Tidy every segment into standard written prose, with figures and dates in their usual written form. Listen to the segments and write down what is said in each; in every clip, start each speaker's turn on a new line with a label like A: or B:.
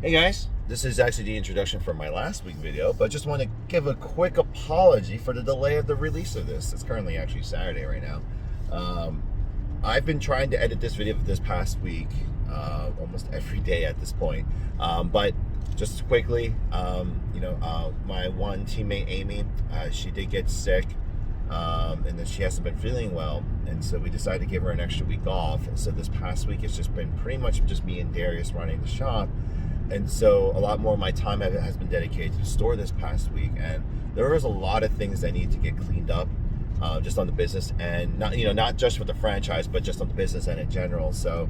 A: Hey guys, this is actually the introduction for my last week video, but just want to give a quick apology for the delay of the release of this. It's currently actually Saturday right now. Um, I've been trying to edit this video for this past week, almost every day at this point. But just quickly, my one teammate Amy, she did get sick, and then she hasn't been feeling well, and so we decided to give her an extra week off. And so this past week it's just been pretty much just me and Darius running the shop. And so a lot more of my time has been dedicated to the store this past week, and there was a lot of things that need to get cleaned up, just on the business, and not just with the franchise, but just on the business and in general. So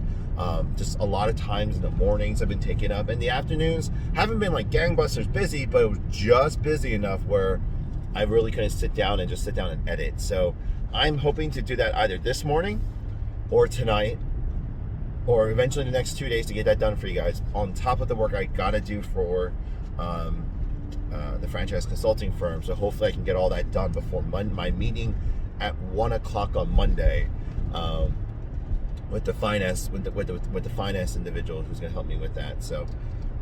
A: just a lot of times in the mornings have been taken up, and the afternoons haven't been like gangbusters busy, but it was just busy enough where I really couldn't sit down and edit. So I'm hoping to do that either this morning or tonight, or eventually the next 2 days, to get that done for you guys, on top of the work I gotta do for the franchise consulting firm. So hopefully I can get all that done before my meeting at 1 o'clock on Monday, with the finance with the finance individual who's gonna help me with that. So,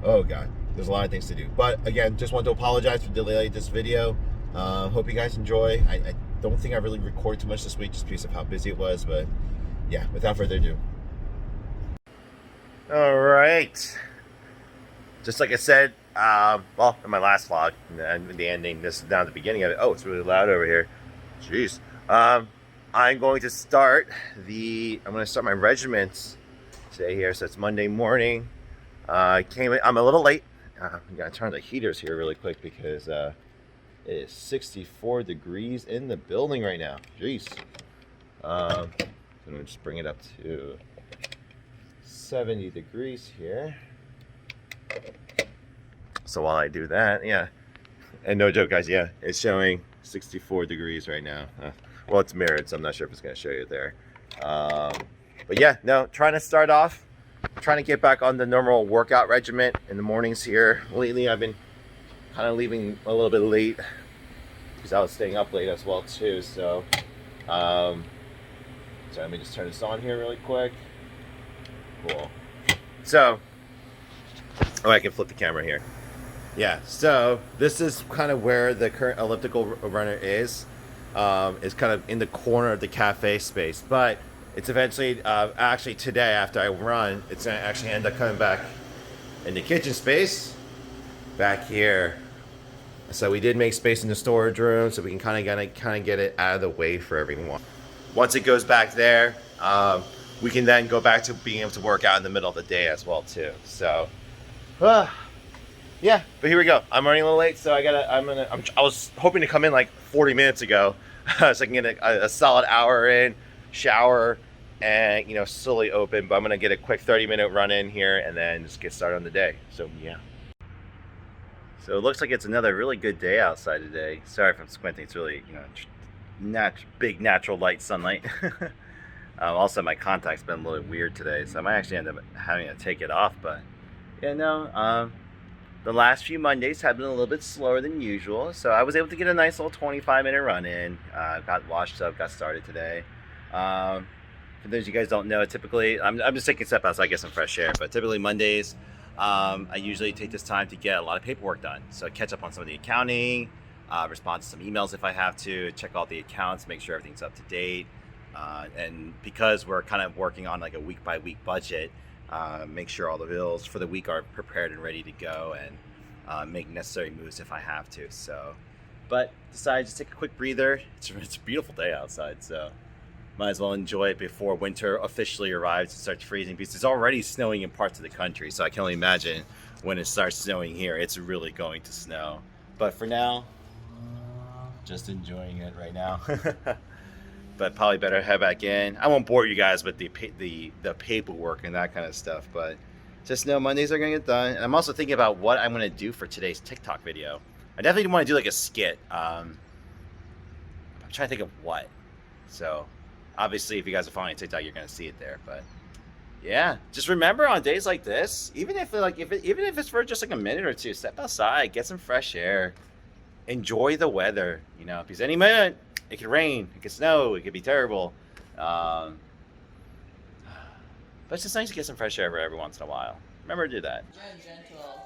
A: oh god, there's a lot of things to do. But again, just want to apologize for delaying this video. Hope you guys enjoy. I don't think I really recorded too much this week just because of how busy it was. But yeah, without further ado. All right. Just like I said, well, in my last vlog, and the ending, this is down at the beginning of it. Oh, it's really loud over here. Jeez. I'm going to start my regiment today here. So it's Monday morning. I'm a little late. I'm gonna turn the heaters here really quick because it is 64 degrees in the building right now. Jeez. So I'm gonna just bring it up to 70 degrees here. So while I do that, yeah, and no joke guys, yeah, it's showing 64 degrees right now. Well, it's mirrored, so I'm not sure if it's going to show you there. But yeah, no, trying to start off, trying to get back on the normal workout regimen in the mornings here. Lately I've been kind of leaving a little bit late because I was staying up late as well too. So let me just turn this on here really quick. Cool. So, I can flip the camera here. Yeah, so this is kind of where the current elliptical runner is. It's kind of in the corner of the cafe space, but it's eventually, actually today after I run, it's going to actually end up coming back in the kitchen space back here. So we did make space in the storage room so we can kind of get it out of the way for everyone. Once it goes back there, we can then go back to being able to work out in the middle of the day as well too. So, yeah. But here we go. I'm running a little late, so I was hoping to come in like 40 minutes ago, so I can get a solid hour in, shower, and slowly open. But I'm gonna get a quick 30-minute run in here and then just get started on the day. So yeah. So it looks like it's another really good day outside today. Sorry if I'm squinting. It's really big natural light sunlight. Also, my contact's been a little weird today, so I might actually end up having to take it off. But yeah, no, the last few Mondays have been a little bit slower than usual, so I was able to get a nice little 25-minute run in. Got washed up, got started today. For those of you guys don't know, typically I'm just taking a step outside, get some fresh air. But typically Mondays, I usually take this time to get a lot of paperwork done, so catch up on some of the accounting, respond to some emails if I have to, check all the accounts, make sure everything's up to date. And because we're kind of working on like a week-by-week budget, make sure all the bills for the week are prepared and ready to go, and make necessary moves if I have to. So, but decided to take a quick breather. It's a beautiful day outside, so might as well enjoy it before winter officially arrives and starts freezing, because it's already snowing in parts of the country. So I can only imagine when it starts snowing here, it's really going to snow. But for now, just enjoying it right now. But probably better head back in. I won't bore you guys with the paperwork and that kind of stuff, but just know Mondays are gonna get done. And I'm also thinking about what I'm gonna do for today's TikTok video. I definitely want to do like a skit. I'm trying to think of what. So obviously, if you guys are following TikTok, you're gonna see it there. But yeah, just remember on days like this, even if it's for just like a minute or two, step outside, get some fresh air, enjoy the weather. Because any minute it could rain, it could snow, it could be terrible. But it's just nice to get some fresh air every once in a while. Remember to do that.
B: Gentle.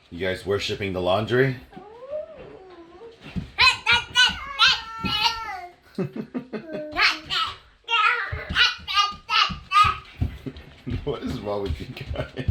A: You guys worshipping the laundry? What is wrong with you guys?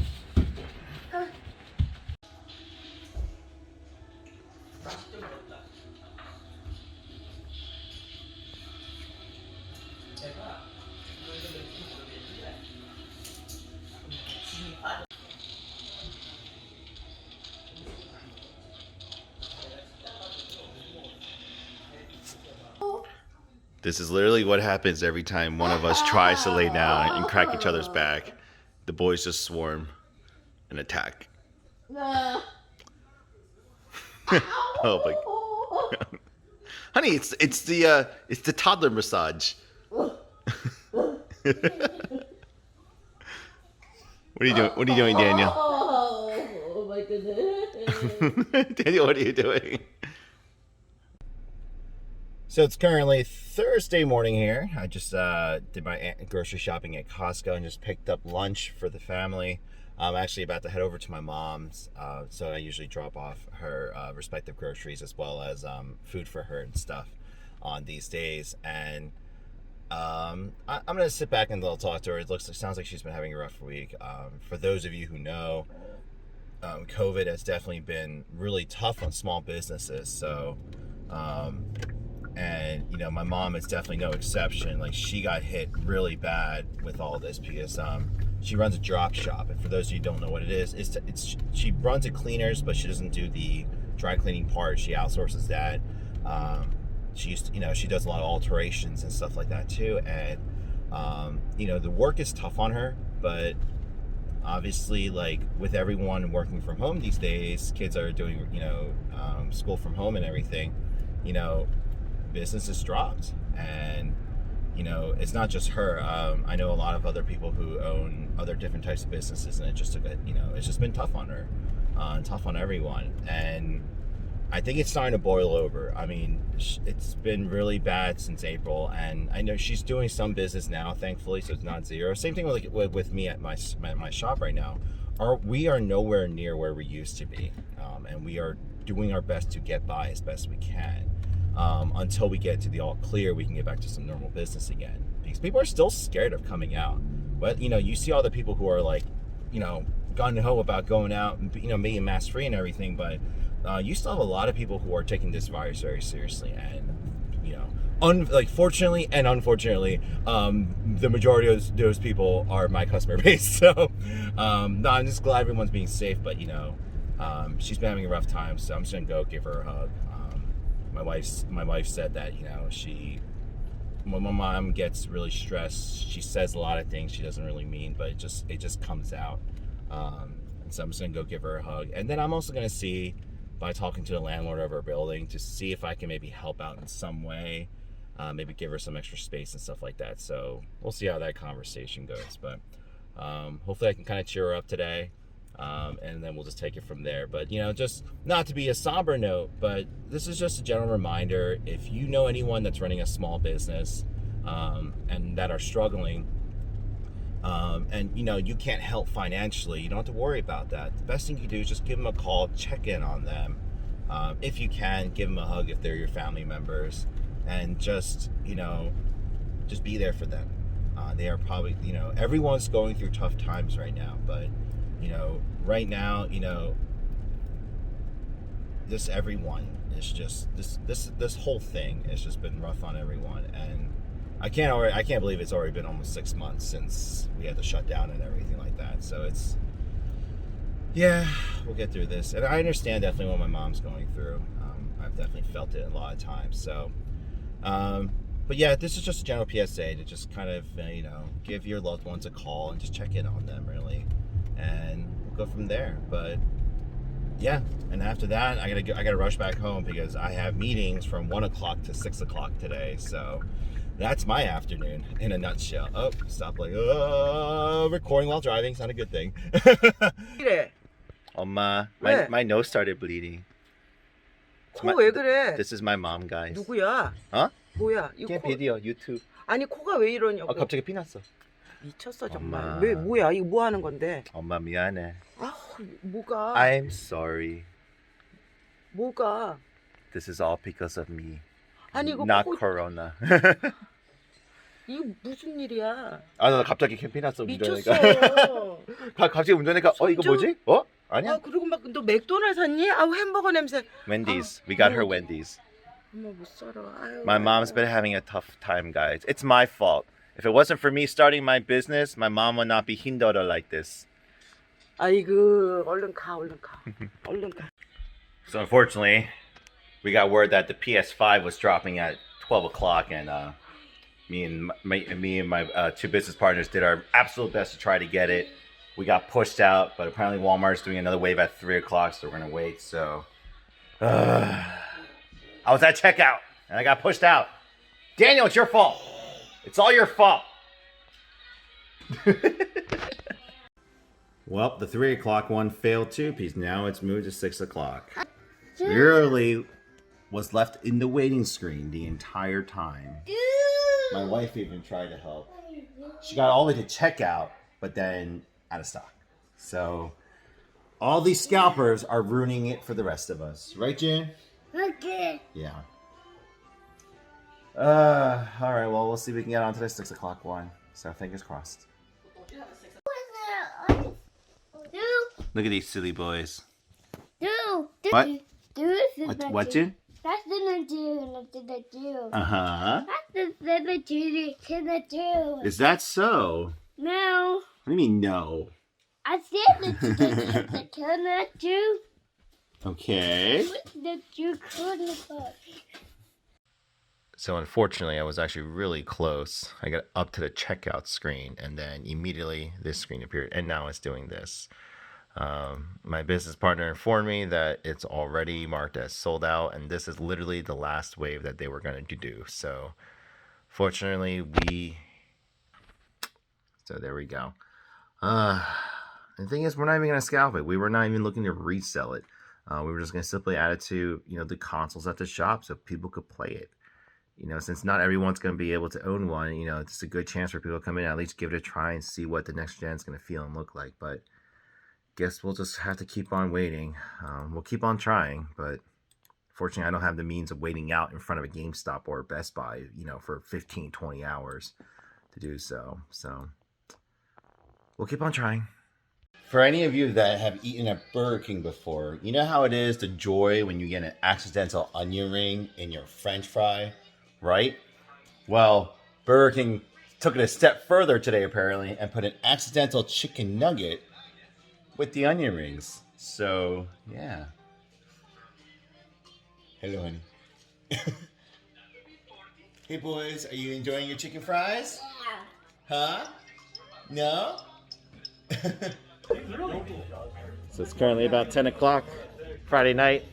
A: This is literally what happens every time one of us tries to lay down and crack each other's back. The boys just swarm and attack. Oh my God. Honey, it's the toddler massage. What are you doing? What are you doing, Daniel?
B: Oh my goodness.
A: Daniel, what are you doing? So it's currently Thursday morning here. I just did my grocery shopping at Costco and just picked up lunch for the family. I'm actually about to head over to my mom's, so I usually drop off her respective groceries as well as food for her and stuff on these days. And I'm gonna sit back and I'll talk to her. It sounds like she's been having a rough week. For those of you who know, COVID has definitely been really tough on small businesses. So. And, you know, my mom is definitely no exception. Like, she got hit really bad with all this because she runs a drop shop. And for those of you who don't know what it is, she runs it cleaners, but she doesn't do the dry cleaning part. She outsources that. She does a lot of alterations and stuff like that too. And, the work is tough on her, but obviously, like, with everyone working from home these days, kids are doing, school from home and everything, business has dropped. And it's not just her. I know a lot of other people who own other different types of businesses, and it just took it's just been tough on her, tough on everyone. And I think it's starting to boil over. I mean, it's been really bad since April, and I know she's doing some business now, thankfully, so it's not zero. Same thing with me at my shop right now. We are nowhere near where we used to be, and we are doing our best to get by as best we can. Until we get to the all clear, we can get back to some normal business again. Because people are still scared of coming out. But, you see all the people who are like, gung-ho about going out and, being mask free and everything. But you still have a lot of people who are taking this virus very seriously. And, fortunately and unfortunately, the majority of those people are my customer base. So, no, I'm just glad everyone's being safe. But, she's been having a rough time. So I'm just going to go give her a hug. My wife said that, when my mom gets really stressed, she says a lot of things she doesn't really mean, but it just comes out. And so I'm just gonna go give her a hug. And then I'm also gonna see, by talking to the landlord of our building, to see if I can maybe help out in some way, maybe give her some extra space and stuff like that. So we'll see how that conversation goes. But hopefully I can kind of cheer her up today. And then we'll just take it from there. But, just not to be a somber note, but this is just a general reminder. If you know anyone that's running a small business and that are struggling, and, you can't help financially, you don't have to worry about that. The best thing you do is just give them a call, check in on them. If you can, give them a hug if they're your family members, and just be there for them. They are probably, everyone's going through tough times right now, but right now, this everyone is just this whole thing has just been rough on everyone, and I can't believe it's already been almost 6 months since we had to shut down and everything like that. So we'll get through this, and I understand definitely what my mom's going through. I've definitely felt it a lot of times. So, but yeah, this is just a general PSA to just kind of give your loved ones a call and just check in on them, really. And we'll go from there. But yeah, and after that, I gotta rush back home because I have meetings from 1 o'clock to 6 o'clock today. So that's my afternoon in a nutshell. Oh, stop like recording while driving is not a good thing.
C: 그래.
A: 엄마,
C: 왜?
A: my nose started bleeding.
C: 코 왜 그래?
A: This is my mom, guys.
C: 누구야?
A: 어?
C: 뭐야? 이
A: Can't
C: 코,
A: video, YouTube.
C: 아니 코가 왜 이러냐고.
A: 갑자기 피 났어.
C: 미쳤어 정말.
A: 엄마.
C: 왜 뭐야? 이거 뭐 하는 건데?
A: 엄마 미안해.
C: 아, 뭐가?
A: I'm sorry.
C: 뭐가?
A: This is all because of me.
C: 아니 이거
A: Not
C: 코,
A: corona.
C: 이거 무슨 일이야?
A: 아, 나 갑자기 피 났어
C: 미쳤어.
A: 운전하니까. 갑자기 운전하니까 이거
C: 손주?
A: 뭐지? 어? 아니야?
C: 아 그리고 막 너 맥도날드 샀니? 아 햄버거 냄새.
A: Wendy's.
C: 아,
A: We got her
C: 뭐,
A: Wendy's.
C: 엄마 못 살아. 아유,
A: My mom's been having a tough time, guys. It's my fault. If it wasn't for me starting my business, my mom would not be 힘들어 like this.
C: 아이고 얼른 가 얼른 가 얼른 가.
A: So unfortunately, we got word that the PS5 was dropping at 12 o'clock, and me and my two business partners did our absolute best to try to get it. We got pushed out, but apparently Walmart's doing another wave at 3 o'clock, so we're gonna wait. So I was at checkout and I got pushed out. Daniel, it's your fault. It's all your fault. Well, the 3 o'clock one failed too, because now it's moved to 6 o'clock. Literally was left in the waiting screen the entire time. My wife even tried to help. She got all the way to checkout, but then out of stock. So all these scalpers are ruining it for the rest of us. Right, Jen?
B: Okay.
A: Yeah. All right, well, we'll see if we can get on to the 6 o'clock one. So fingers crossed. Look at these silly boys. What? What, Jen?
B: That's the do.
A: Uh-huh.
B: That's the do.
A: Is that so?
B: No.
A: What do you mean, no?
B: I said the coconut do.
A: Okay.
B: The do coconut.
A: So unfortunately, I was actually really close. I got up to the checkout screen, and then immediately this screen appeared, and now it's doing this. My business partner informed me that it's already marked as sold out, and this is literally the last wave that they were going to do. So fortunately, so there we go. The thing is, we're not even going to scalp it. We were not even looking to resell it. We were just going to simply add it to, the consoles at the shop so people could play it. Since not everyone's going to be able to own one, it's a good chance for people to come in and at least give it a try and see what the next gen is going to feel and look like. But guess we'll just have to keep on waiting. We'll keep on trying, but fortunately I don't have the means of waiting out in front of a GameStop or a Best Buy, for 15, 20 hours to do so. So we'll keep on trying. For any of you that have eaten at Burger King before, you know how it is, the joy when you get an accidental onion ring in your French fry, right? Well, Burger King took it a step further today apparently and put an accidental chicken nugget with the onion rings. So, yeah. Hello, honey. Hey, boys, are you enjoying your chicken fries? Huh? No? So it's currently about 10 o'clock Friday night.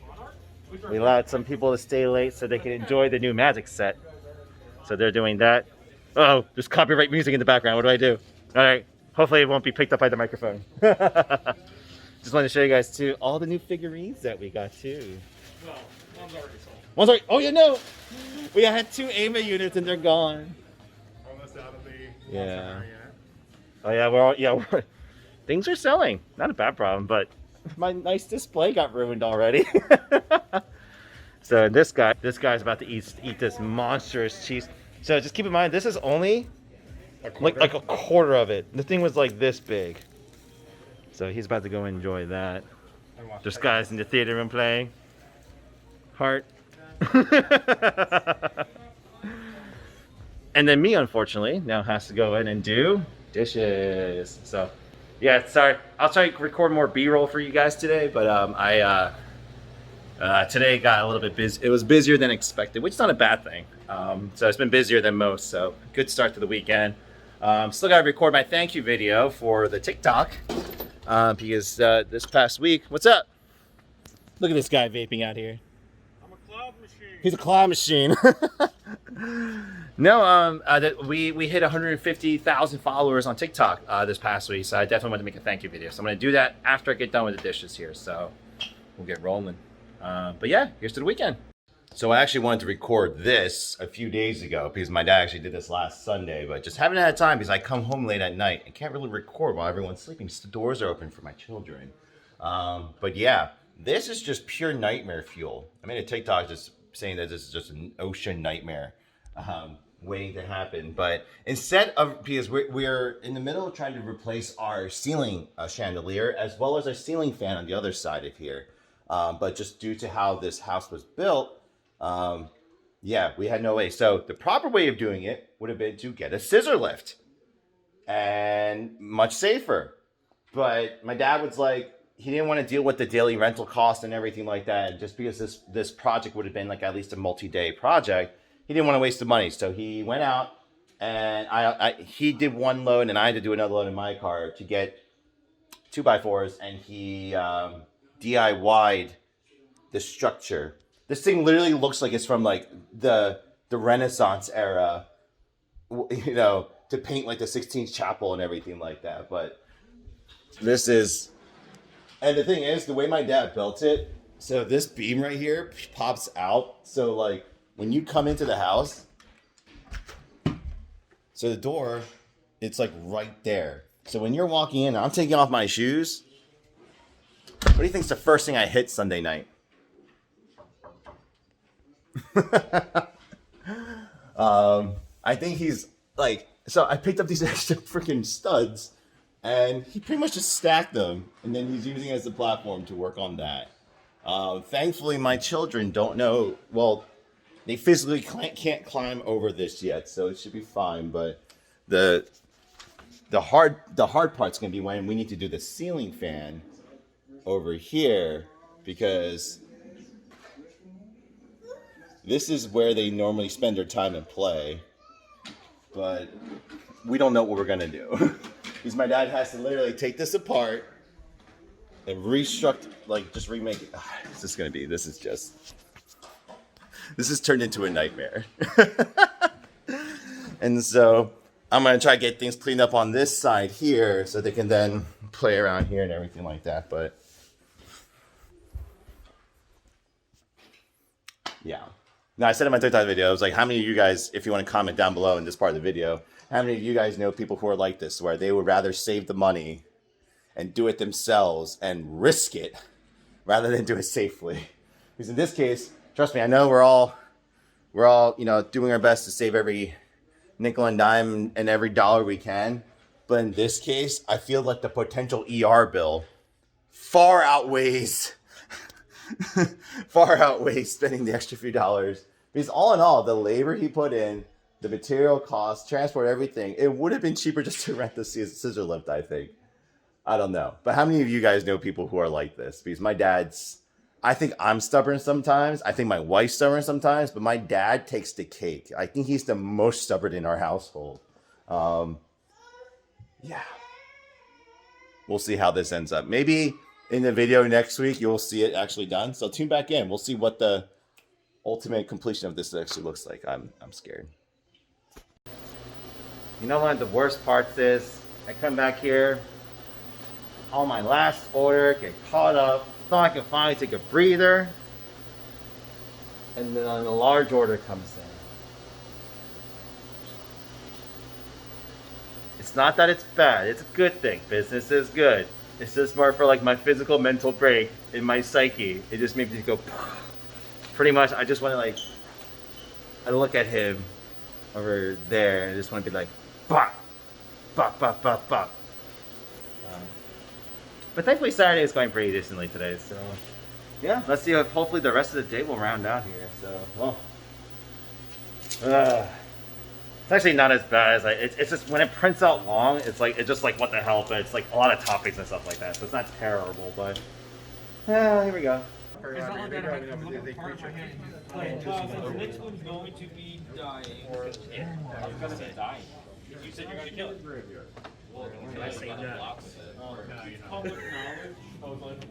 A: We allowed some people to stay late so they can enjoy the new Magic set. So they're doing that. Oh, there's copyright music in the background. What do I do? All right. Hopefully it won't be picked up by the microphone. Just wanted to show you guys too all the new figurines that we got too.
D: Well, one's already sold.
A: One's already, oh yeah, no. We had 2 AMA units and they're gone.
D: Almost out of the
A: Yeah.
D: area.
A: Oh yeah, things are selling. Not a bad problem, but my nice display got ruined already. So this guy's about to eat this monstrous cheese. So just keep in mind, this is only like a quarter of it. The thing was like this big. So he's about to go enjoy that. There's guys in the theater room playing. Heart. And then me, unfortunately, now has to go in and do dishes. So, yeah, sorry. I'll try to record more B-roll for you guys today, but today got a little bit busy. It was busier than expected, which is not a bad thing. So it's been busier than most, so good start to the weekend. Still got to record my thank you video for the TikTok because this past week, what's up? Look at this guy vaping out here.
D: I'm a cloud machine.
A: He's a claw machine. No, we hit 150,000 followers on TikTok this past week, so I definitely want to make a thank you video. So I'm gonna do that after I get done with the dishes here. So we'll get rolling. But yeah, here's to the weekend. So I actually wanted to record this a few days ago because my dad actually did this last Sunday, but just haven't had time because I come home late at night and can't really record while everyone's sleeping because the doors are open for my children. But yeah, this is just pure nightmare fuel. I made a TikTok just saying that this is just an ocean nightmare waiting to happen. But instead of, because we're in the middle of trying to replace our ceiling chandelier as well as our ceiling fan on the other side of here. But just due to how this house was built, yeah, we had no way. So the proper way of doing it would have been to get a scissor lift and much safer. But my dad was like, he didn't want to deal with the daily rental cost and everything like that. And just because this project would have been like at least a multi-day project, he didn't want to waste the money. So he went out and he did one load and I had to do another load in my car to get 2x4s, and he DIY'd the structure. This thing literally looks like it's from like the Renaissance era, you know, to paint like the 16th chapel and everything like that. But this is, and the thing is, the way my dad built it, so this beam right here pops out. So like when you come into the house, so the door, it's like right there. So when you're walking in, I'm taking off my shoes. What do you think's the first thing I hit Sunday night? I think he's like, so I picked up these extra freaking studs and he pretty much just stacked them and then he's using it as a platform to work on that. Thankfully my children don't know, well, they physically can't climb over this yet, so it should be fine. But the hard part's gonna be when we need to do the ceiling fan over here, because this is where they normally spend their time and play, but we don't know what we're gonna do. Because my dad has to literally take this apart and restruct, like just remake it. This is turned into a nightmare. And so I'm gonna try to get things cleaned up on this side here so they can then play around here and everything like that. But yeah. Now I said in my TikTok video, I was like, how many of you guys, if you want to comment down below in this part of the video, how many of you guys know people who are like this, where they would rather save the money and do it themselves and risk it rather than do it safely? Because in this case, trust me, I know we're all, you know, doing our best to save every nickel and dime and every dollar we can. But in this case, I feel like the potential ER bill far outweighs spending the extra few dollars. Because all in all, the labor he put in, the material costs, transport, everything, it would have been cheaper just to rent the scissor lift, I think. I don't know. But how many of you guys know people who are like this? Because my dad's, I think I'm stubborn sometimes. I think my wife's stubborn sometimes. But my dad takes the cake. I think he's the most stubborn in our household. Yeah. We'll see how this ends up. Maybe in the video next week, you'll see it actually done. So tune back in. We'll see what the ultimate completion of this actually looks like. I'm scared. You know, one of the worst parts is I come back here on my last order, get caught up, thought I could finally take a breather, and then a large order comes in. It's not that it's bad, it's a good thing. Business is good. It's just more for like my physical mental break in my psyche. It just made me go pretty much. I just want to like, I look at him over there and I just want to be like, bop, bop, bop, bop, bop. But thankfully Saturday is going pretty decently today, so yeah, let's see if hopefully the rest of the day will round out here. So, well, it's actually not as bad as it's just when it prints out long, it's just like what the hell, but it's like a lot of topics and stuff like that, so it's not terrible, but here we go.
E: The next one's going to be dying. Yeah, I was gonna say dying. You said you're gonna kill it. Well, can I say that? Public knowledge.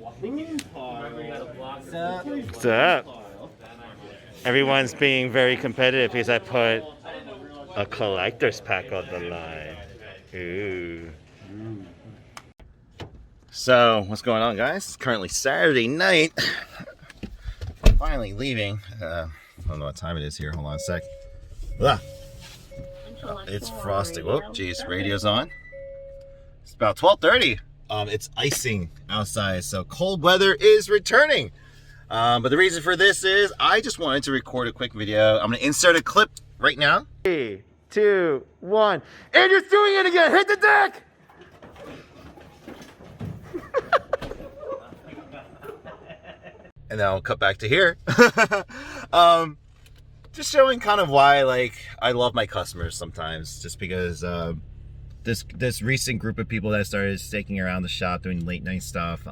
A: What's up? Everyone's being very competitive because I put A collector's pack on the line. Ooh. So, what's going on, guys? It's currently Saturday night. I'm finally leaving. I don't know what time it is here. Hold on a sec. Ah. It's frosty. Whoop, geez, radio's on. It's about 12:30. It's icing outside, so cold weather is returning. But the reason for this is I just wanted to record a quick video. I'm gonna insert a clip right now. 3, 2, 1. Andrew's doing it again. Hit the deck. And then I'll cut back to here. Just showing kind of why, like, I love my customers sometimes, just because this recent group of people that started staking around the shop doing late night stuff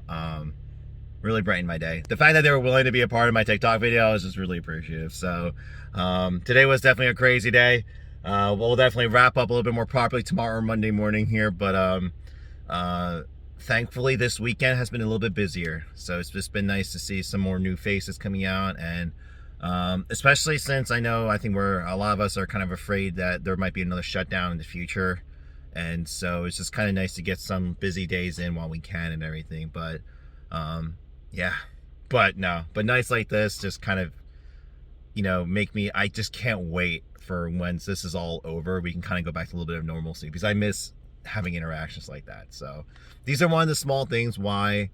A: really brightened my day. The fact that they were willing to be a part of my TikTok video, I was just really appreciative. So today was definitely a crazy day. We'll definitely wrap up a little bit more properly tomorrow or Monday morning here, but thankfully this weekend has been a little bit busier, so it's just been nice to see some more new faces coming out, and especially since I think a lot of us are kind of afraid that there might be another shutdown in the future, and so it's just kind of nice to get some busy days in while we can and everything. But yeah, but nights like this just kind of, make me, I just can't wait for when this is all over, we can kind of go back to a little bit of normalcy, because I miss having interactions like that. So these are one of the small things why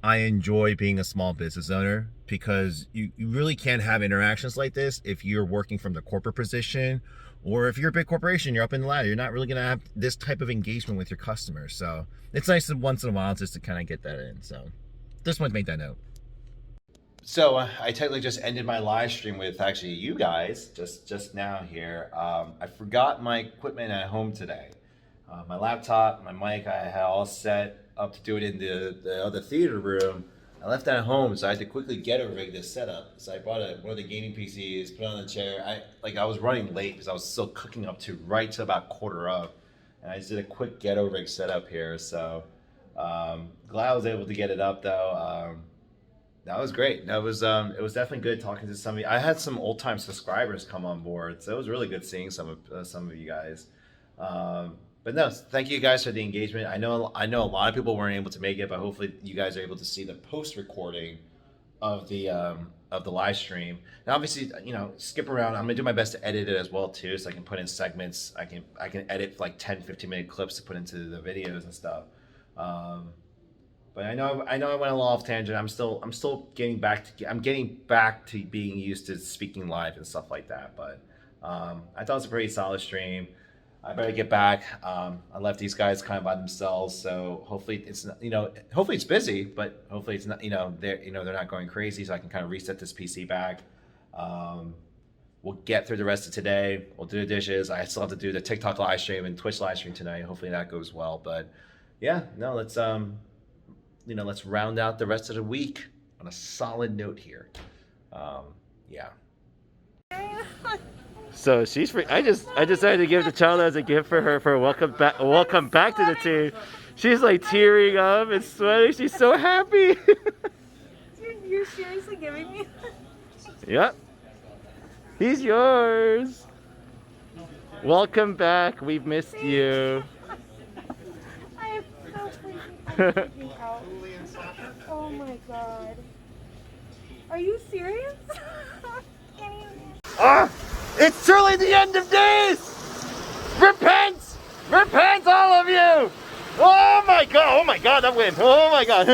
A: I enjoy being a small business owner, because you really can't have interactions like this if you're working from the corporate position, or if you're a big corporation, you're up in the ladder, you're not really gonna have this type of engagement with your customers. So it's nice to once in a while just to kind of get that in. So just want to make that note. So I technically just ended my live stream with actually you guys just now here. I forgot my equipment at home today. My laptop, my mic, I had all set up to do it in the other theater room. I left that at home, so I had to quickly get a rig to set up. So I brought one of the gaming PCs, put it on the chair. I was running late because I was still cooking up to about quarter of, and I just did a quick ghetto rig setup here. So glad I was able to get it up though. That was great. It was definitely good talking to some of you. I had some old time subscribers come on board, so it was really good seeing some of you guys. But no, thank you guys for the engagement. I know a lot of people weren't able to make it, but hopefully you guys are able to see the post recording of the live stream. And obviously, skip around. I'm gonna do my best to edit it as well too, so I can put in segments. I can edit like 10-15 minute clips to put into the videos and stuff. But I know I went a little off tangent. I'm still getting back to being used to speaking live and stuff like that. But I thought it was a pretty solid stream. I better get back. I left these guys kind of by themselves, so hopefully it's hopefully it's busy, but hopefully it's not they're not going crazy, so I can kind of reset this PC back. We'll get through the rest of today. We'll do the dishes. I still have to do the TikTok live stream and Twitch live stream tonight. Hopefully that goes well. But yeah, no, let's round out the rest of the week on a solid note here. Yeah. So she's free. I decided to give the child as a gift for her for welcome back to the team. She's like tearing up and sweating. She's so happy.
F: You're seriously giving me that?
A: Yep. He's yours. Welcome back. We've missed you.
F: I am so freaking out. Oh my god. Are you serious?
A: It's truly the end of days! Repent! Repent, all of you! Oh my god, that win! Oh my god!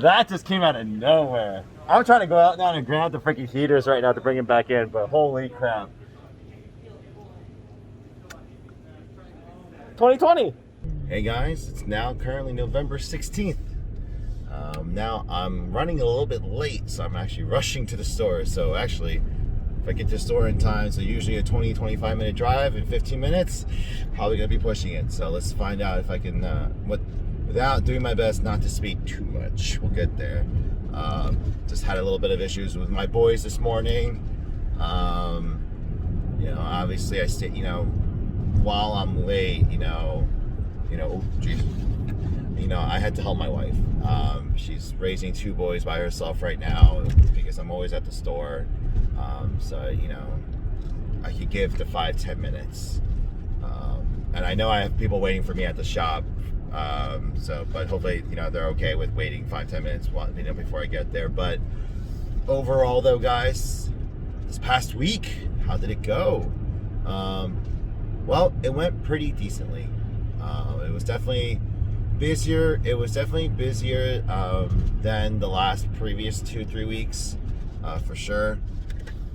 A: That just came out of nowhere. I'm trying to go out now and grab the freaking heaters right now to bring him back in, but holy crap. 2020! Hey guys, it's now currently November 16th. Now I'm running a little bit late, so I'm actually rushing to the store. So actually, if I get to the store in time, so usually a 20-25 minute drive in 15 minutes, probably gonna be pushing it. So let's find out if I can, without doing my best not to speak too much. We'll get there. Just had a little bit of issues with my boys this morning. Obviously I stay, while I'm late, I had to help my wife. She's raising 2 boys by herself right now because I'm always at the store. So, you know, I could give the 5-10 minutes. And I know I have people waiting for me at the shop. But hopefully, you know, they're okay with waiting 5-10 minutes, you know, before I get there. But overall, though, guys, this past week, how did it go? Well, it went pretty decently. It was definitely busier. It was definitely busier than the last previous 2-3 weeks, for sure.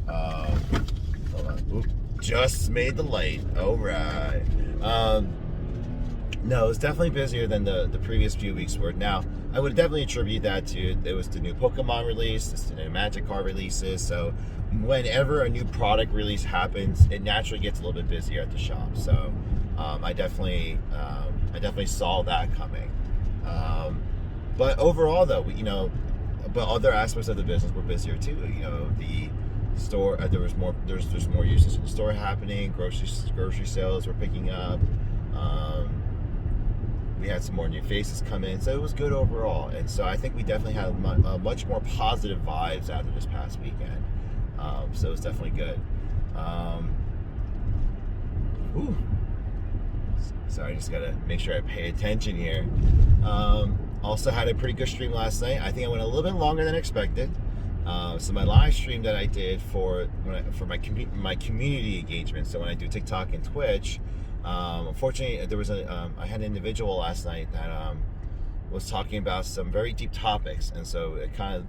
A: Hold on. Oop, just made the light. All right. No, it's definitely busier than the previous few weeks were. Now, I would definitely attribute that to it was the new Pokemon release, the new Magic card releases. So whenever a new product release happens, it naturally gets a little bit busier at the shop. So I definitely saw that coming. But overall, though, you know, but other aspects of the business were busier too. You know, the store there's more usage in the store happening. Grocery sales were picking up. We had some more new faces come in, so it was good overall. And so I think we definitely had much more positive vibes after this past weekend. So it was definitely good. Sorry, just gotta make sure I pay attention here. Also had a pretty good stream last night. I think I went a little bit longer than expected. So my live stream that I did for my community engagement. So when I do TikTok and Twitch. Unfortunately, there was I had an individual last night that was talking about some very deep topics, and so it kind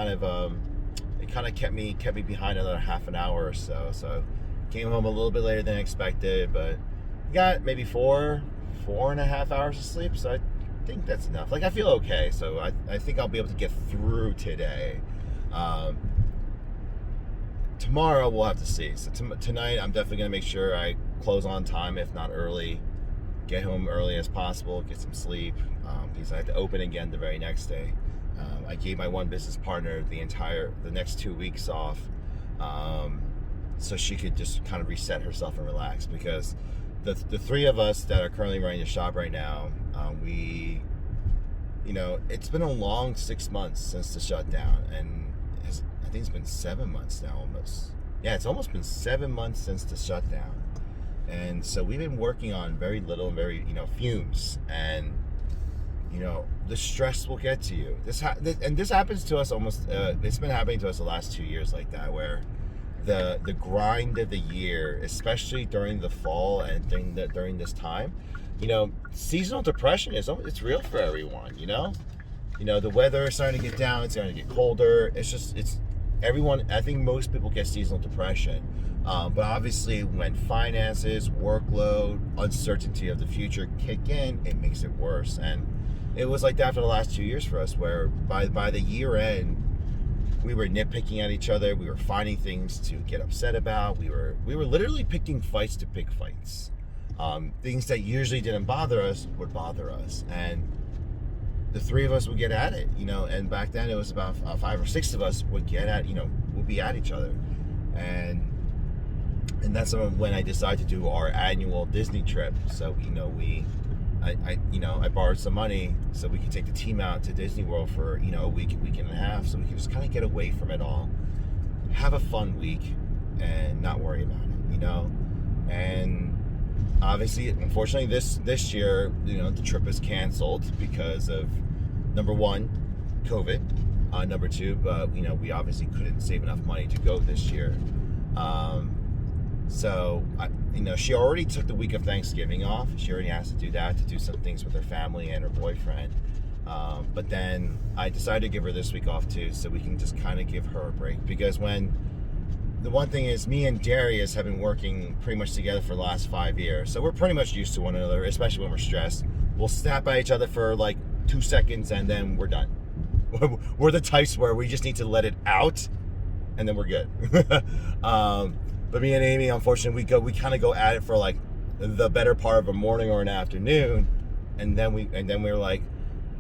A: of kept me behind another half an hour or so. So came home a little bit later than expected, but got maybe 4.5 hours of sleep. So I think that's enough. Like, I feel okay, so I think I'll be able to get through today. Tomorrow we'll have to see. So tonight I'm definitely gonna make sure I close on time, if not early. Get home early as possible. Get some sleep because I have to open again the very next day. I gave my one business partner the next 2 weeks off, so she could just kind of reset herself and relax. Because the three of us that are currently running the shop right now, we, you know, it's been a long 6 months since the shutdown, and I think it's been 7 months now almost. Yeah, it's almost been 7 months since the shutdown. And so we've been working on very little and very, you know, fumes. And, you know, the stress will get to you. This happens to us almost, it's been happening to us the last 2 years like that, where the grind of the year, especially during the fall and during this time, you know, seasonal depression it's real for everyone, you know? You know, the weather is starting to get down, it's starting to get colder. It's everyone, I think most people get seasonal depression. But obviously when finances, workload, uncertainty of the future kick in, it makes it worse. And it was like that for the last 2 years for us, where by the year end, we were nitpicking at each other. We were finding things to get upset about. We were literally picking fights to pick fights. Things that usually didn't bother us would bother us. And the three of us would get at it, you know, and back then it was about 5 or 6 of us would get at, you know, would be at each other. And that's when I decided to do our annual Disney trip. So, you know, I borrowed some money so we could take the team out to Disney World for, you know, a week and a half, so we could just kind of get away from it all, have a fun week, and not worry about it, you know. And obviously, unfortunately, this year, you know, the trip is canceled because of, number one, COVID. Number two, but, you know, we obviously couldn't save enough money to go this year. So, you know, she already took the week of Thanksgiving off. She already has to do that, to do some things with her family and her boyfriend. But then I decided to give her this week off too, so we can just kind of give her a break. Because the one thing is, me and Darius have been working pretty much together for the last 5 years. So we're pretty much used to one another, especially when we're stressed. We'll snap at each other for like 2 seconds and then we're done. We're the types where we just need to let it out and then we're good. But me and Amy, unfortunately, we kind of go at it for like the better part of a morning or an afternoon, and then we're like,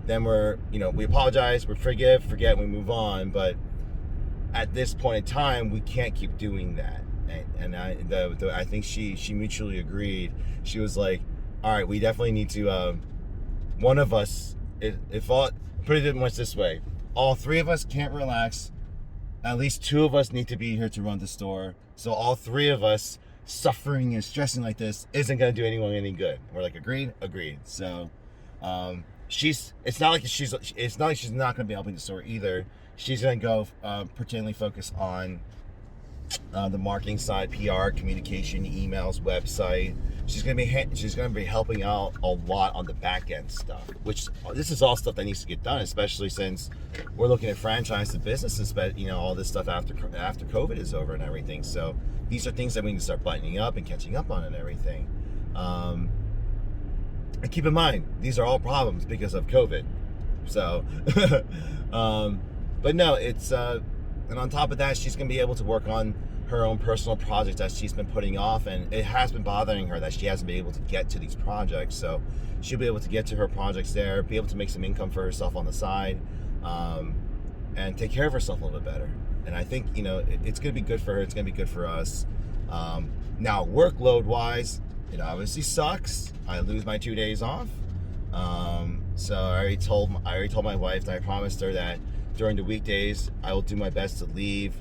A: you know, we apologize, we forget, we move on. But at this point in time, we can't keep doing that. And I think she mutually agreed. She was like, all right, we definitely need to, one of us, put it much this way, all 3 of us can't relax at least 2 of us need to be here to run the store. So all 3 of us suffering and stressing like this isn't going to do anyone any good. We're like, agreed. So it's not like she's not going to be helping the store either. She's going to go particularly focus on the marketing side, PR, communication, emails, website. She's gonna be helping out a lot on the back end stuff. Which this is all stuff that needs to get done, especially since we're looking at franchise the businesses. But all this stuff after COVID is over and everything. So these are things that we need to start buttoning up and catching up on and everything. And keep in mind, these are all problems because of COVID. So, but no, it's and on top of that, she's gonna be able to work on her own personal projects that she's been putting off, and it has been bothering her that she hasn't been able to get to these projects. So she'll be able to get to her projects there, be able to make some income for herself on the side, and take care of herself a little bit better. And I think it's going to be good for her. It's going to be good for us. Now, workload wise, it obviously sucks. I lose my 2 days off. So I already told my wife that I promised her that during the weekdays I will do my best to leave,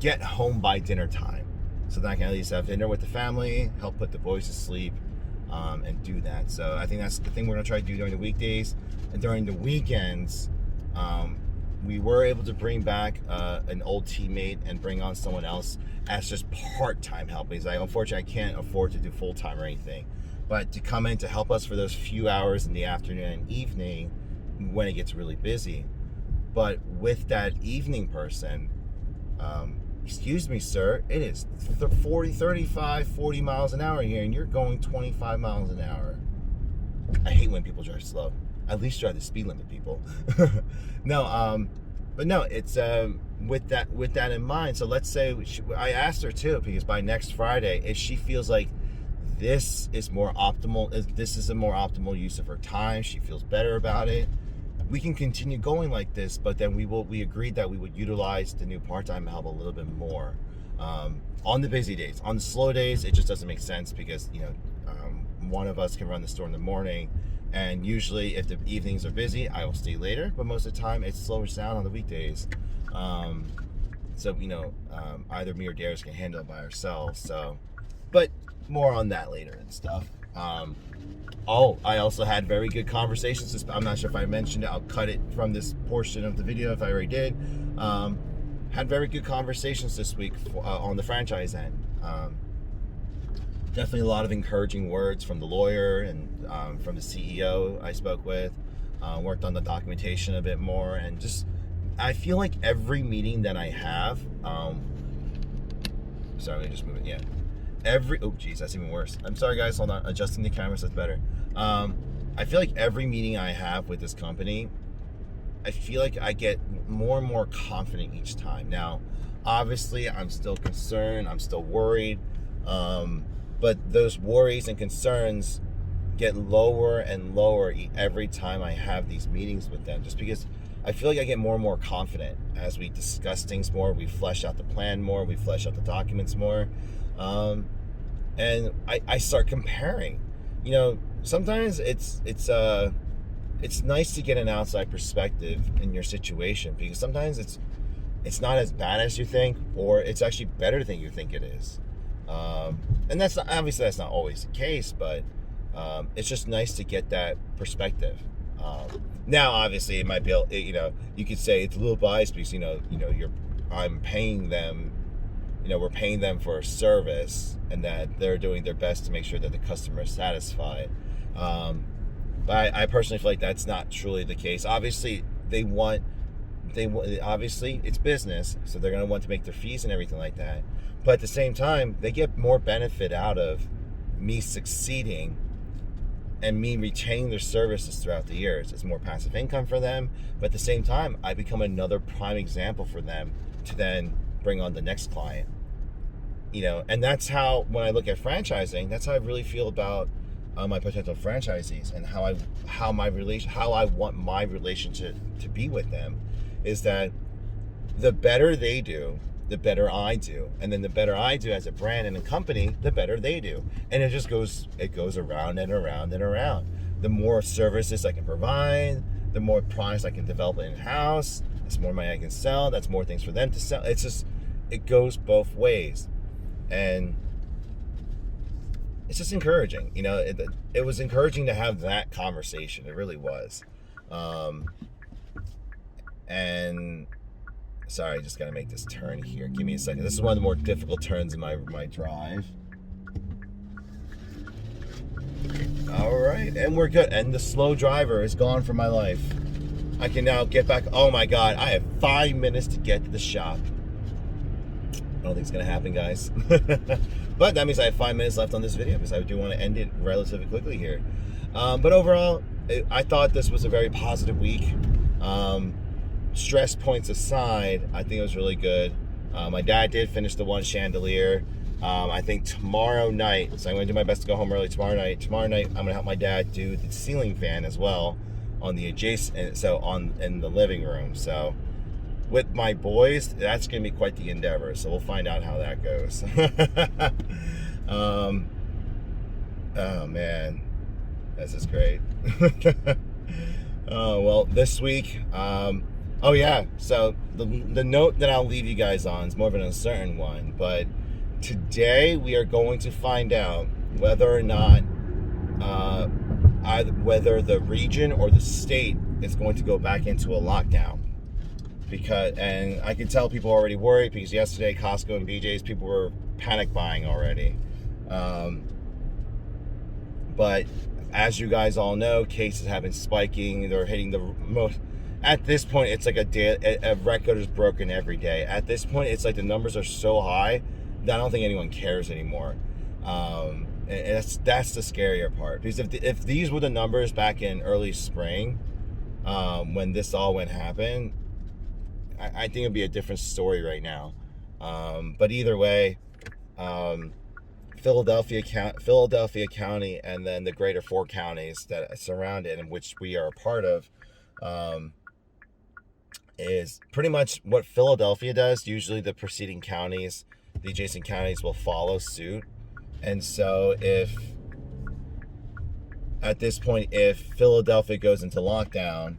A: get home by dinner time, so that I can at least have dinner with the family, help put the boys to sleep, and do that. So I think that's the thing we're gonna try to do during the weekdays. And during the weekends, we were able to bring back an old teammate and bring on someone else as just part-time help, because unfortunately I can't afford to do full-time or anything, but to come in to help us for those few hours in the afternoon and evening when it gets really busy. But with that evening person, excuse me, sir, it is 40 miles an hour here, and you're going 25 miles an hour. I hate when people drive slow. At least drive the speed limit, people. No, but no, it's with that in mind. So let's say I asked her too, because by next Friday, if she feels like this is a more optimal use of her time, she feels better about it, we can continue going like this. But then we agreed that we would utilize the new part-time help a little bit more on the busy days. On the slow days, it just doesn't make sense, because one of us can run the store in the morning, and usually if the evenings are busy, I will stay later, but most of the time it's slower down on the weekdays. So either me or Darius can handle it by ourselves. So, but more on that later and stuff. I also had very good conversations. I'm not sure if I mentioned it. I'll cut it from this portion of the video if I already did. Had very good conversations this week on the franchise end. Definitely a lot of encouraging words from the lawyer and from the CEO I spoke with. Worked on the documentation a bit more, and just I feel like every meeting that I have, sorry, let me just move it. Yeah, oh geez, that's even worse. I'm sorry guys, hold on, adjusting the camera so it's better. I feel like every meeting I have with this company, I feel like I get more and more confident each time. Now, obviously, I'm still concerned, I'm still worried, but those worries and concerns get lower and lower every time I have these meetings with them, just because I feel like I get more and more confident as we discuss things more, we flesh out the plan more, we flesh out the documents more, and I start comparing. Sometimes it's nice to get an outside perspective in your situation, because sometimes it's not as bad as you think, or it's actually better than you think it is. And that's not always the case, but it's just nice to get that perspective. Now, obviously, it might be, you could say it's a little biased because I'm paying them. We're paying them for a service, and that they're doing their best to make sure that the customer is satisfied. But I personally feel like that's not truly the case. Obviously, obviously it's business, so they're going to want to make their fees and everything like that. But at the same time, they get more benefit out of me succeeding and me retaining their services throughout the years. It's more passive income for them, but at the same time, I become another prime example for them to then bring on the next client. And that's how, when I look at franchising, that's how I really feel about my potential franchisees, and how I want my relationship to be with them, is that the better they do, the better I do, and then the better I do as a brand and a company, the better they do, and it goes around and around and around. The more services I can provide, the more products I can develop in-house, that's more money I can sell, that's more things for them to sell. It's just, it goes both ways. And it's just encouraging. You know, it was encouraging to have that conversation. It really was. And sorry, I just got to make this turn here. Give me a second. This is one of the more difficult turns in my drive. All right, and we're good. And the slow driver is gone from my life. I can now get back. Oh my God, I have 5 minutes to get to the shop. I don't think it's gonna happen, guys. But that means I have 5 minutes left on this video because I do want to end it relatively quickly here. But overall, I thought this was a very positive week. Stress points aside, I think it was really good. My dad did finish the one chandelier. I think tomorrow night, so I'm going to do my best to go home early tomorrow night. Tomorrow night, I'm going to help my dad do the ceiling fan as well on the adjacent, in the living room. So with my boys, that's going to be quite the endeavor. So we'll find out how that goes. Oh man, this is great. Oh, well, this week, oh yeah, so the note that I'll leave you guys on is more of an uncertain one, but today we are going to find out whether or not whether the region or the state is going to go back into a lockdown. And I can tell people are already worried because yesterday Costco and BJ's, people were panic buying already. But as you guys all know, cases have been spiking. They're hitting the most. At this point, it's like a record is broken every day. At this point, it's like the numbers are so high that I don't think anyone cares anymore. And that's the scarier part. Because if these were the numbers back in early spring, when this all happened, I think it'd be a different story right now. But either way, Philadelphia County and then the greater 4 counties that surround it, and which we are a part of, is pretty much what Philadelphia does. Usually the preceding counties, the adjacent counties, will follow suit. And so if at this point, if Philadelphia goes into lockdown,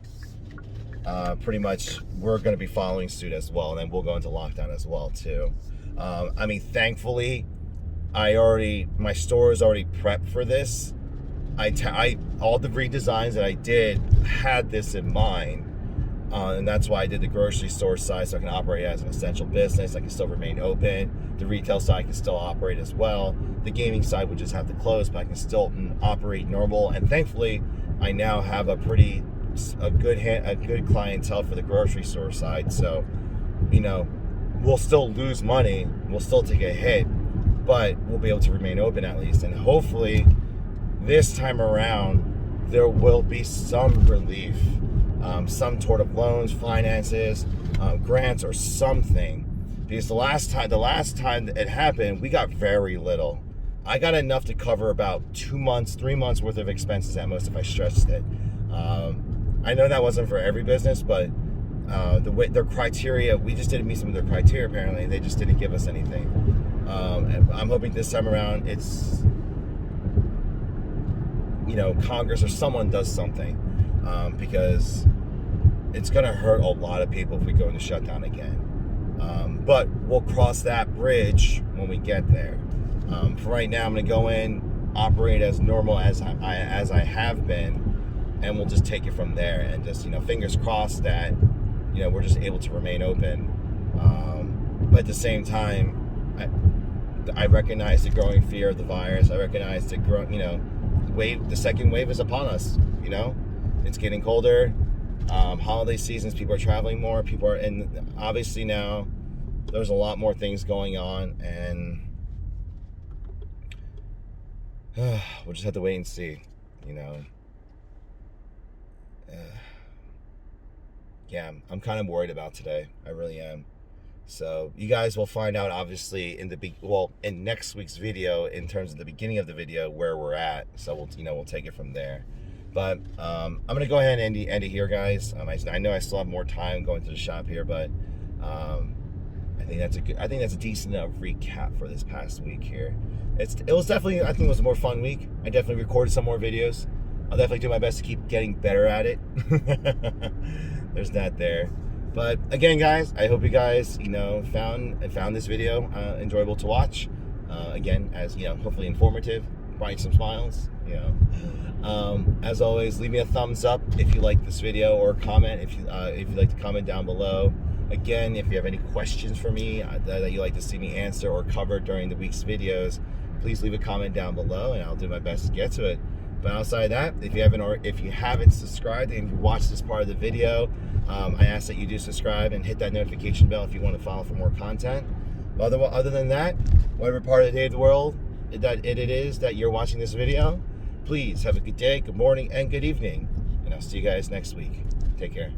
A: pretty much we're going to be following suit as well, and then we'll go into lockdown as well too. I mean, thankfully, my store is already prepped for this. All the redesigns that I did had this in mind, and that's why I did the grocery store side, so I can operate as an essential business. I can still remain open. The retail side can still operate as well. The gaming side would just have to close, but I can still operate normal. And thankfully, I now have a good clientele for the grocery store side. So, you know, we'll still lose money, we'll still take a hit, but we'll be able to remain open at least. And hopefully this time around there will be some relief, some sort of loans, finances, grants or something. Because the last time it happened, we got very little. I got enough to cover about 2 months, 3 months worth of expenses at most if I stretched it. I know that wasn't for every business, but the way their criteria, we just didn't meet some of their criteria apparently. They just didn't give us anything. And I'm hoping this time around it's, you know, Congress or someone does something, because it's going to hurt a lot of people if we go into shutdown again. But we'll cross that bridge when we get there. For right now, I'm going to go in, operate as normal as I have been, and we'll just take it from there. And just, you know, fingers crossed that, you know, we're just able to remain open. But at the same time, I recognize the growing fear of the virus. I recognize the second wave is upon us. You know, it's getting colder. Holiday seasons, people are traveling more. And obviously now there's a lot more things going on, and we'll just have to wait and see. You know, yeah, I'm kind of worried about today. I really am. So you guys will find out, obviously, in next week's video, in terms of the beginning of the video, where we're at. So we'll take it from there. But I'm gonna go ahead and end it here, guys. I know I still have more time going to the shop here, but I think that's a decent enough recap for this past week here. It was definitely, I think it was a more fun week. I definitely recorded some more videos. I'll definitely do my best to keep getting better at it. There's that there. But again, guys, I hope you guys, found this video enjoyable to watch. Again, as hopefully informative, bring some smiles. As always, leave me a thumbs up if you like this video, or comment if you'd like to comment down below. Again, if you have any questions for me that you'd like to see me answer or cover during the week's videos, please leave a comment down below, and I'll do my best to get to it. But outside of that, if you haven't subscribed and you watched this part of the video, I ask that you do subscribe and hit that notification bell if you want to follow for more content. Other than that, whatever part of the day of the world that it is that you're watching this video, please have a good day, good morning, and good evening. And I'll see you guys next week. Take care.